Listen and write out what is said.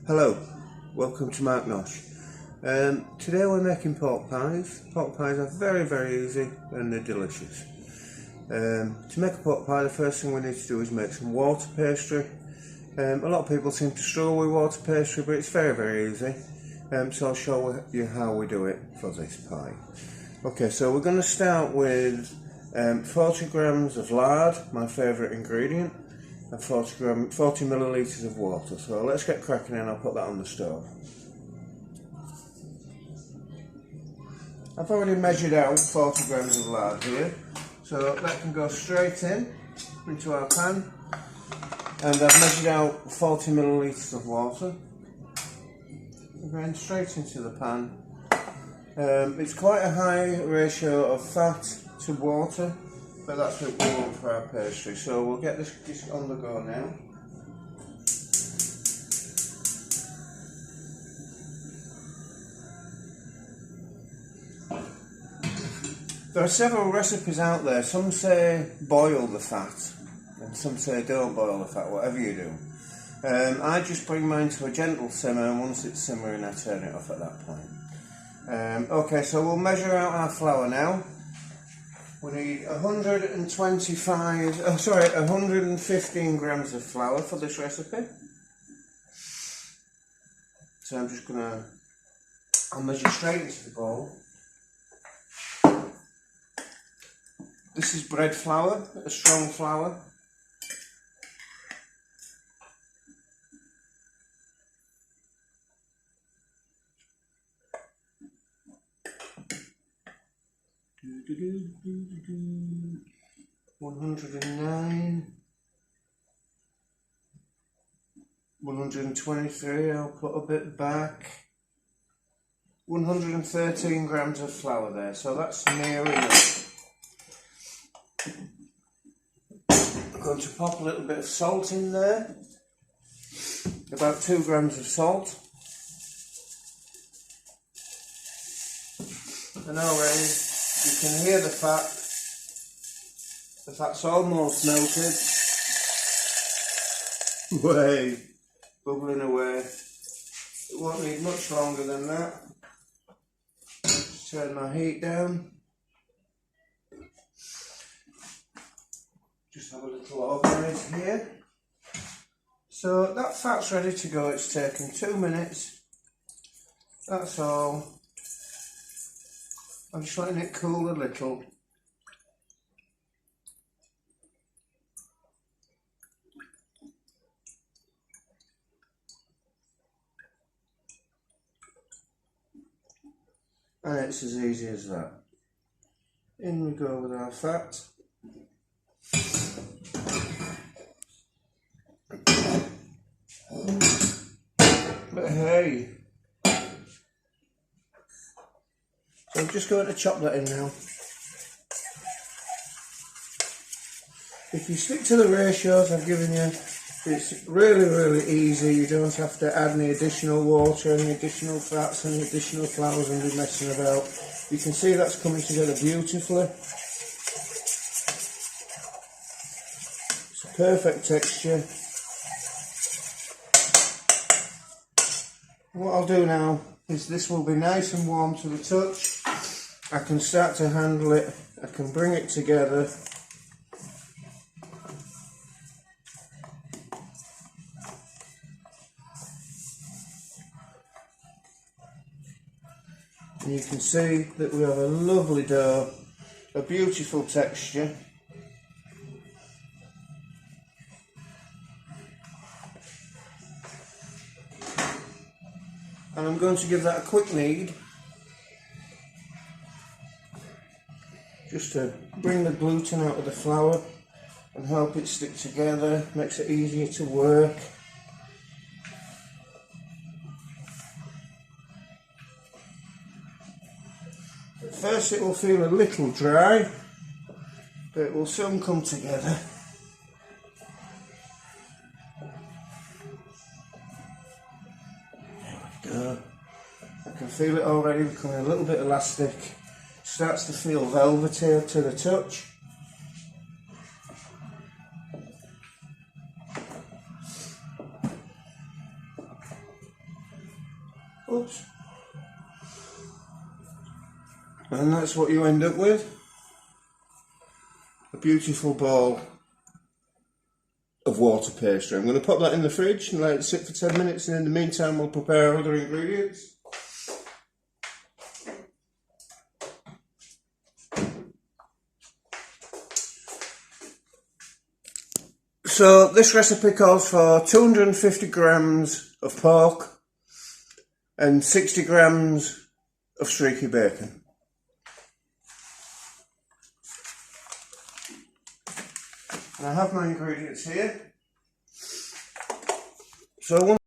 Hello, welcome to Mark Nosh. Today we're making pork pies. Pork pies are very easy and they're delicious. To make a pork pie, the first thing we need to do is make some water pastry. A lot of people seem to struggle with water pastry, but it's very easy. So I'll show you how we do it for this pie. Okay, so we're going to start with 40 grams of lard, my favourite ingredient, and 40 millilitres of water. So let's get cracking and I'll put that on the stove. I've already measured out 40 grams of lard here, so that can go straight into our pan. And I've measured out 40 millilitres of water. We're going straight into the pan. It's quite a high ratio of fat to water, but that's what we want for our pastry. So we'll get this on the go now. There are several recipes out there. Some say boil the fat, and some say don't boil the fat, whatever you do. I just bring mine to a gentle simmer, and once it's simmering I turn it off at that point. Okay, so we'll measure out our flour now. We need 115 grams of flour for this recipe. So I'm just I'll measure straight into the bowl. This is bread flour, a strong flour. $109, 123, I'll put a bit back. 113 grams of flour there, so that's near enough. I'm going to pop a little bit of salt in there, about 2 grams of salt. And already you can hear the fat. The fat's almost melted. Bubbling away. It won't need much longer than that. Just turn my heat down. Just have a little organise here. So that fat's ready to go. It's taken 2 minutes. That's all. I'm just letting it cool a little. And it's as easy as that. In we go with our fat. But hey, so I'm just going to chop that in now. If you stick to the ratios I've given you, it's really easy. You don't have to add any additional water, any additional fats, any additional flours and be messing about. You can see that's coming together beautifully. It's a perfect texture. What I'll do now is this will be nice and warm to the touch. I can start to handle it, I can bring it together. And you can see that we have a lovely dough, a beautiful texture. And I'm going to give that a quick knead, just to bring the gluten out of the flour and help it stick together, makes it easier to work. At first it will feel a little dry, but it will soon come together. I can feel it already becoming a little bit elastic. Starts to feel velvety to the touch. Oops. And that's what you end up with. A beautiful ball of water pastry. I'm going to pop that in the fridge and let it sit for 10 minutes, and in the meantime we'll prepare other ingredients. So this recipe calls for 250 grams of pork and 60 grams of streaky bacon. And I have my ingredients here. So